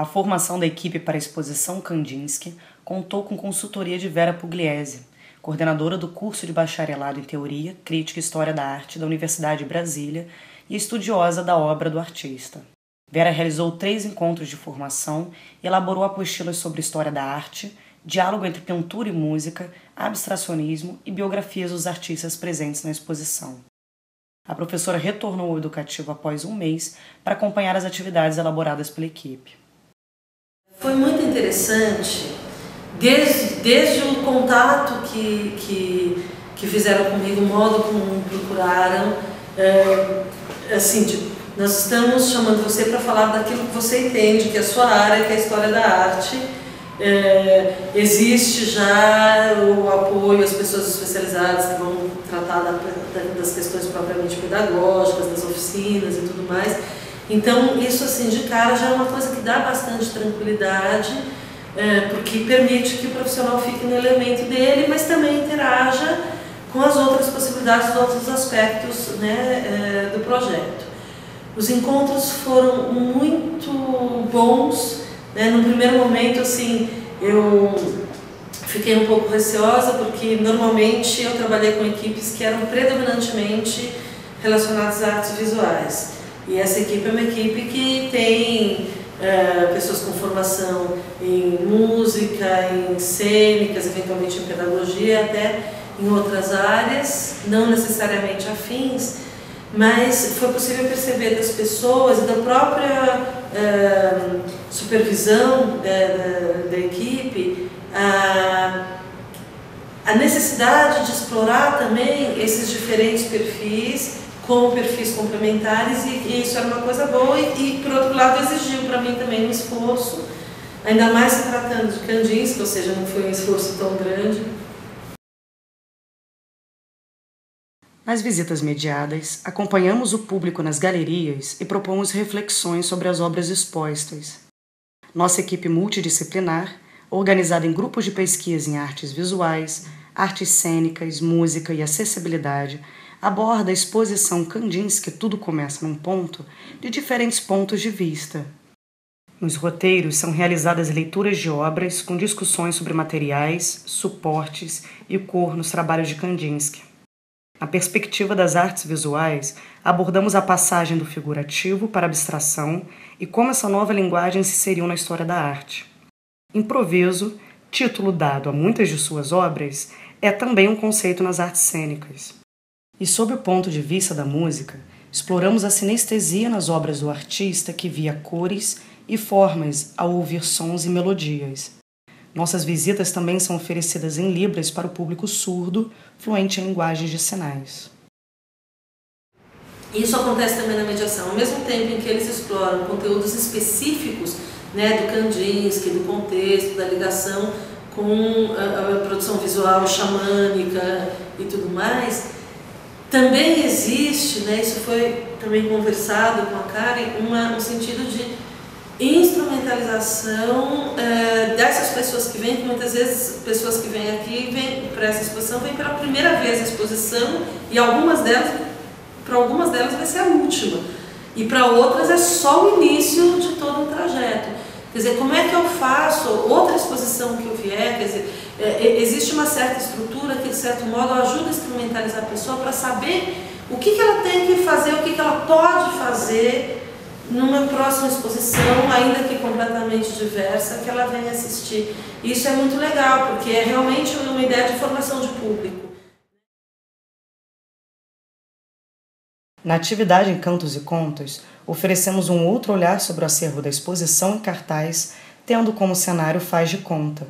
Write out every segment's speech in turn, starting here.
A formação da equipe para a exposição Kandinsky contou com consultoria de Vera Pugliese, coordenadora do curso de bacharelado em Teoria, Crítica e História da Arte da Universidade de Brasília e estudiosa da obra do artista. Vera realizou 3 encontros de formação e elaborou apostilas sobre história da arte, diálogo entre pintura e música, abstracionismo e biografias dos artistas presentes na exposição. A professora retornou ao educativo após um mês para acompanhar as atividades elaboradas pela equipe. Foi muito interessante, desde o contato que fizeram comigo, o modo como me procuraram, nós estamos chamando você para falar daquilo que você entende, que é a sua área, que é a história da arte. Existe já o apoio às pessoas especializadas que vão tratar das questões propriamente pedagógicas, das oficinas e tudo mais. Então, isso assim, de cara já é uma coisa que dá bastante tranquilidade, porque permite que o profissional fique no elemento dele, mas também interaja com as outras possibilidades, os outros aspectos, né, do projeto. Os encontros foram muito bons, né? No primeiro momento, assim, eu fiquei um pouco receosa, porque normalmente eu trabalhei com equipes que eram predominantemente relacionadas a artes visuais. E essa equipe é uma equipe que tem pessoas com formação em música, em cênicas, eventualmente em pedagogia, até em outras áreas, não necessariamente afins, mas foi possível perceber das pessoas e da própria supervisão da equipe a necessidade de explorar também esses diferentes perfis como perfis complementares, e isso era uma coisa boa e por outro lado exigiu para mim também um esforço, ainda mais se tratando de Kandinsky, ou seja, não foi um esforço tão grande. Nas visitas mediadas, acompanhamos o público nas galerias e propomos reflexões sobre as obras expostas. Nossa equipe multidisciplinar, organizada em grupos de pesquisa em artes visuais, artes cênicas, música e acessibilidade, aborda a exposição Kandinsky Tudo Começa num Ponto de diferentes pontos de vista. Nos roteiros são realizadas leituras de obras com discussões sobre materiais, suportes e cor nos trabalhos de Kandinsky. Na perspectiva das artes visuais, abordamos a passagem do figurativo para a abstração e como essa nova linguagem se inseriu na história da arte. Improviso, título dado a muitas de suas obras, é também um conceito nas artes cênicas. E sob o ponto de vista da música, exploramos a sinestesia nas obras do artista que via cores e formas ao ouvir sons e melodias. Nossas visitas também são oferecidas em libras para o público surdo, fluente em linguagens de sinais. Isso acontece também na mediação. Ao mesmo tempo em que eles exploram conteúdos específicos, né, do Kandinsky, do contexto, da ligação com a produção visual xamânica e tudo mais, também existe, né, isso foi também conversado com a Karen, um sentido de instrumentalização dessas pessoas que vêm, que muitas vezes pessoas que vêm aqui para essa exposição vêm pela primeira vez à exposição, e para algumas delas vai ser a última, e para outras é só o início de todo um trajeto. Quer dizer, como é que eu faço outra exposição que eu vier? Quer dizer, existe uma certa estrutura que, de certo modo, ajuda a instrumentalizar a pessoa para saber o que ela tem que fazer, o que ela pode fazer numa próxima exposição, ainda que completamente diversa, que ela venha assistir. Isso é muito legal, porque é realmente uma ideia de formação de público. Na atividade Cantos e Contos, oferecemos um outro olhar sobre o acervo da exposição em cartaz, tendo como cenário Faz de Conta.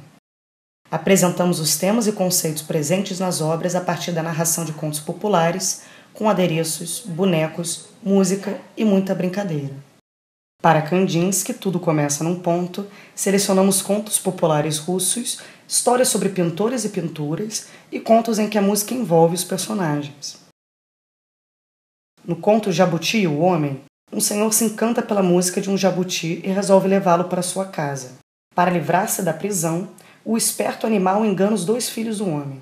Apresentamos os temas e conceitos presentes nas obras a partir da narração de contos populares, com adereços, bonecos, música e muita brincadeira. Para Kandinsky, Tudo Começa num Ponto, selecionamos contos populares russos, histórias sobre pintores e pinturas e contos em que a música envolve os personagens. No conto Jabuti e o Homem, um senhor se encanta pela música de um jabuti e resolve levá-lo para sua casa. Para livrar-se da prisão, o esperto animal engana os 2 filhos do homem.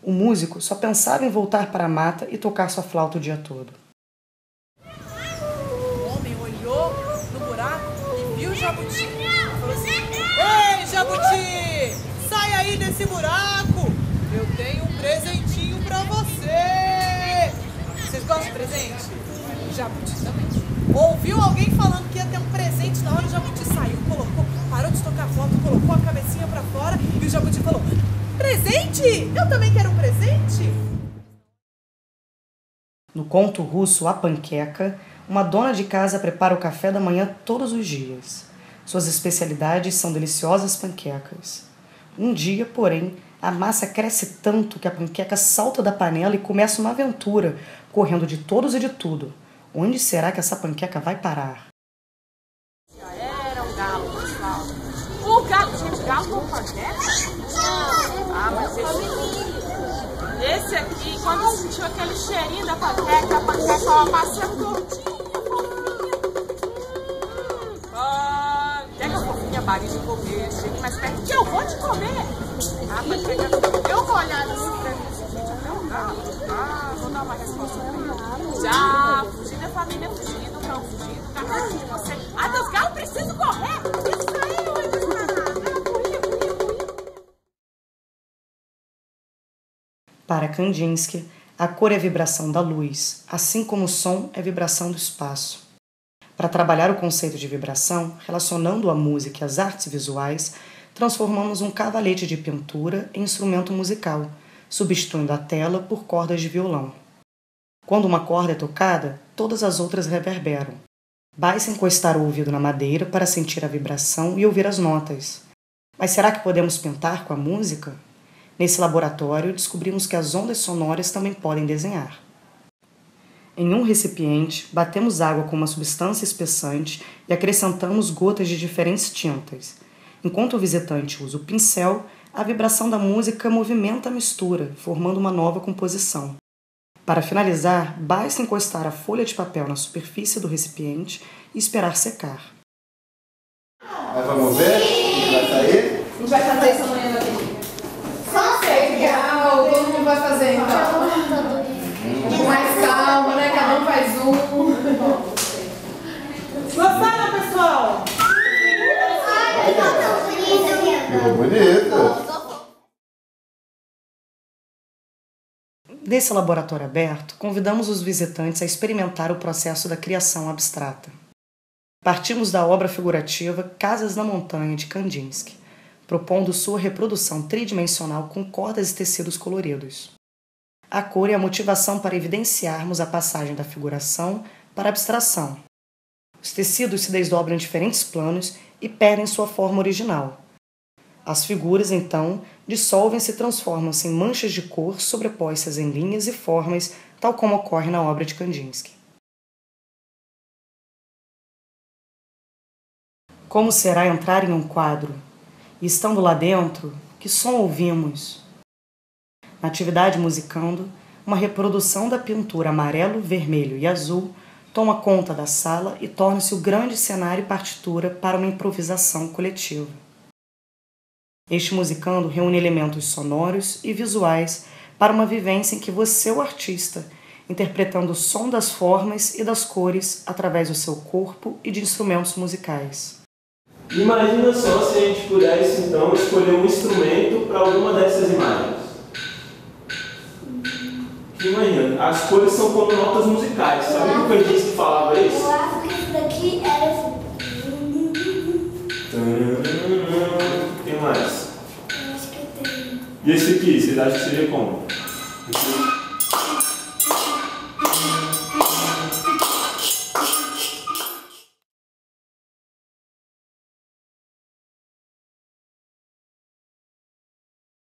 O músico só pensava em voltar para a mata e tocar sua flauta o dia todo. O homem olhou no buraco e viu o jabuti. nesse buraco. Eu tenho um presentinho pra você. Vocês gostam de presente? O Jabuti também. Ouviu alguém falando que ia ter um presente na hora, o Jabuti saiu, parou de tocar foto, colocou a cabecinha pra fora e o Jabuti falou: presente? Eu também quero um presente. No conto russo A Panqueca, uma dona de casa prepara o café da manhã todos os dias. Suas especialidades são deliciosas panquecas. Um dia, porém, a massa cresce tanto que a panqueca salta da panela e começa uma aventura, correndo de todos e de tudo. Onde será que essa panqueca vai parar? Já era um galo, pessoal. O galo, gente, galo com panqueca? Ah, mas esse aqui, quando sentiu aquele cheirinho da panqueca, a panqueca ó, amassando gordinha, pega a fofinha, barriga de comer, chegue mais perto que eu vou te comer. A panqueca, eu vou olhar assim pra mim, gente, até o galo. Ah, vou dar uma resposta pra ele. Já, fugindo é família, fugindo, o cão fugindo, tá perto de você. Ah, dos galos, preciso correr! Isso aí, Para Kandinsky, a cor é vibração da luz, assim como o som é vibração do espaço. Para trabalhar o conceito de vibração, relacionando a música e as artes visuais, transformamos um cavalete de pintura em instrumento musical, substituindo a tela por cordas de violão. Quando uma corda é tocada, todas as outras reverberam. Basta encostar o ouvido na madeira para sentir a vibração e ouvir as notas. Mas será que podemos pintar com a música? Nesse laboratório, descobrimos que as ondas sonoras também podem desenhar. Em um recipiente, batemos água com uma substância espessante e acrescentamos gotas de diferentes tintas. Enquanto o visitante usa o pincel, a vibração da música movimenta a mistura, formando uma nova composição. Para finalizar, basta encostar a folha de papel na superfície do recipiente e esperar secar. Mas vamos ver o que vai sair? A gente vai fazer isso amanhã na TV. Legal, todo mundo vai fazer então. Com mais calma, né? Cada um faz um. Gostaram, pessoal? Ficou bonito. Nesse laboratório aberto, convidamos os visitantes a experimentar o processo da criação abstrata. Partimos da obra figurativa Casas na Montanha, de Kandinsky, propondo sua reprodução tridimensional com cordas e tecidos coloridos. A cor é a motivação para evidenciarmos a passagem da figuração para a abstração. Os tecidos se desdobram em diferentes planos e perdem sua forma original. As figuras, então, dissolvem-se e transformam-se em manchas de cor sobrepostas em linhas e formas, tal como ocorre na obra de Kandinsky. Como será entrar em um quadro? E estando lá dentro, que som ouvimos? Na atividade musicando, uma reprodução da pintura amarelo, vermelho e azul toma conta da sala e torna-se o grande cenário e partitura para uma improvisação coletiva. Este musicando reúne elementos sonoros e visuais para uma vivência em que você é o artista, interpretando o som das formas e das cores através do seu corpo e de instrumentos musicais. Imagina só se a gente pudesse, então, escolher um instrumento para alguma dessas imagens. Imagina, as cores são como notas musicais. Sabe o que eu disse que falava isso? Eu acho que isso daqui era... O que mais? Eu acho que tem... E esse aqui, vocês acham que seria como?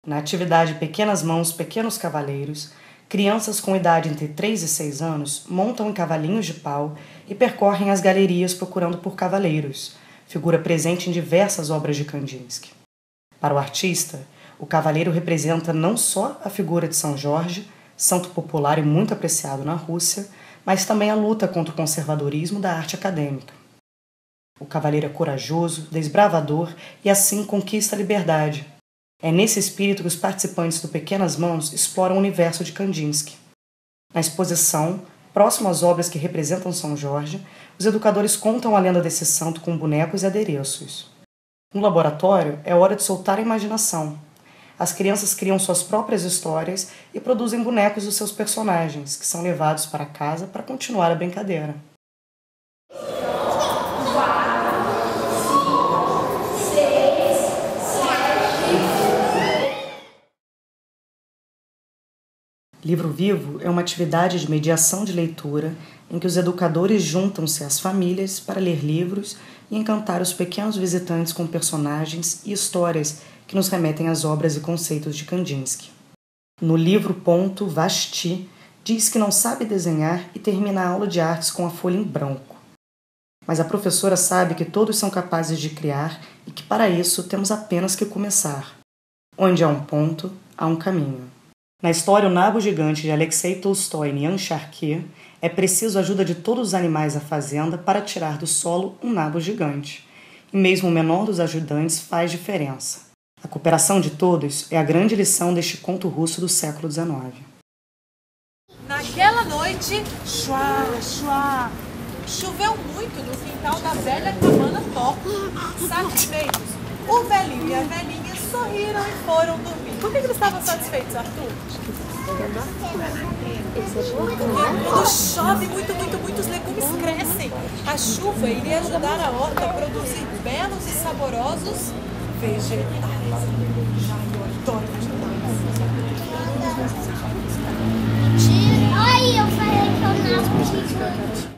Na atividade Pequenas Mãos, Pequenos Cavaleiros, crianças com idade entre 3 e 6 anos montam em cavalinhos de pau e percorrem as galerias procurando por cavaleiros, figura presente em diversas obras de Kandinsky. Para o artista, o cavaleiro representa não só a figura de São Jorge, santo popular e muito apreciado na Rússia, mas também a luta contra o conservadorismo da arte acadêmica. O cavaleiro é corajoso, desbravador e assim conquista a liberdade. É nesse espírito que os participantes do Pequenas Mãos exploram o universo de Kandinsky. Na exposição, próximo às obras que representam São Jorge, os educadores contam a lenda desse santo com bonecos e adereços. No laboratório, é hora de soltar a imaginação. as crianças criam suas próprias histórias e produzem bonecos dos seus personagens, que são levados para casa para continuar a brincadeira. Livro Vivo é uma atividade de mediação de leitura em que os educadores juntam-se às famílias para ler livros e encantar os pequenos visitantes com personagens e histórias que nos remetem às obras e conceitos de Kandinsky. No livro Ponto, Vashti diz que não sabe desenhar e termina a aula de artes com a folha em branco. Mas a professora sabe que todos são capazes de criar e que para isso temos apenas que começar. Onde há um ponto, há um caminho. Na história O Nabo Gigante de Alexei Tolstói e Ian Sharkey, é preciso a ajuda de todos os animais da fazenda para tirar do solo um nabo gigante. E mesmo o menor dos ajudantes faz diferença. A cooperação de todos é a grande lição deste conto russo do século XIX. Naquela noite, chua, chua, choveu muito no quintal da velha cabana Top. Satisfeitos, o velhinho e a velhinha sorriram e foram dormir. Por que eles estavam satisfeitos, Arthur? Quando chove muito, os legumes crescem. A chuva iria ajudar a horta a produzir belos e saborosos vegetais. Eu adoro vegetais. Ai, eu falei que eu nasci gigante.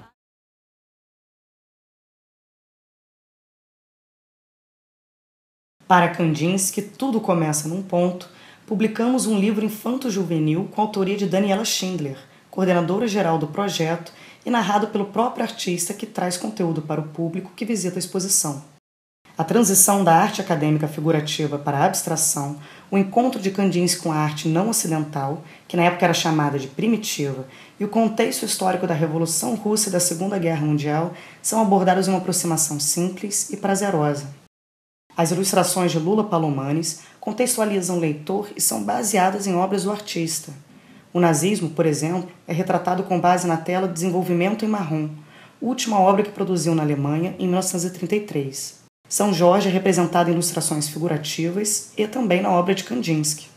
Para Kandinsky, tudo começa num ponto. Publicamos um livro infanto-juvenil com a autoria de Daniela Schindler, coordenadora geral do projeto, e narrado pelo próprio artista que traz conteúdo para o público que visita a exposição. A transição da arte acadêmica figurativa para a abstração, o encontro de Kandinsky com a arte não ocidental, que na época era chamada de primitiva, e o contexto histórico da Revolução Russa e da Segunda Guerra Mundial são abordados em uma aproximação simples e prazerosa. As ilustrações de Lula Palomares contextualizam o leitor e são baseadas em obras do artista. O nazismo, por exemplo, é retratado com base na tela Desenvolvimento em Marrom, última obra que produziu na Alemanha em 1933. São Jorge é representado em ilustrações figurativas e também na obra de Kandinsky.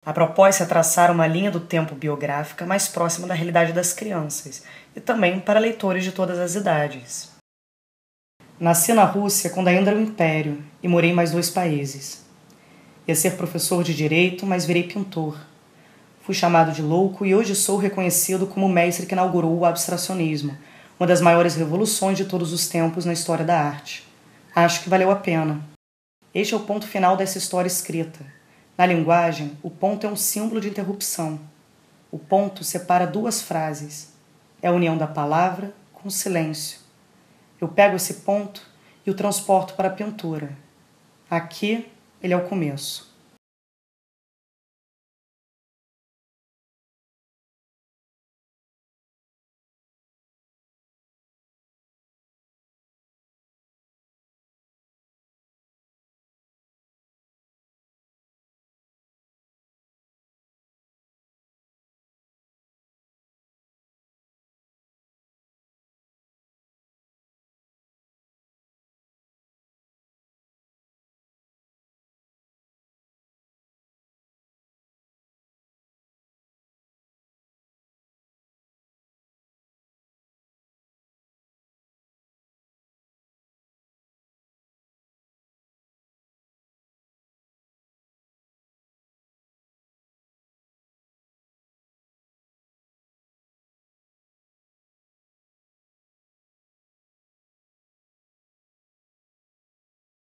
A proposta é traçar uma linha do tempo biográfica mais próxima da realidade das crianças e também para leitores de todas as idades. Nasci na Rússia quando ainda era um império e morei em mais 2 países. Ia ser professor de direito, mas virei pintor. Fui chamado de louco e hoje sou reconhecido como o mestre que inaugurou o abstracionismo, uma das maiores revoluções de todos os tempos na história da arte. Acho que valeu a pena. Este é o ponto final dessa história escrita. Na linguagem, o ponto é um símbolo de interrupção. O ponto separa 2 frases. É a união da palavra com o silêncio. Eu pego esse ponto e o transporto para a pintura. Aqui, ele é o começo.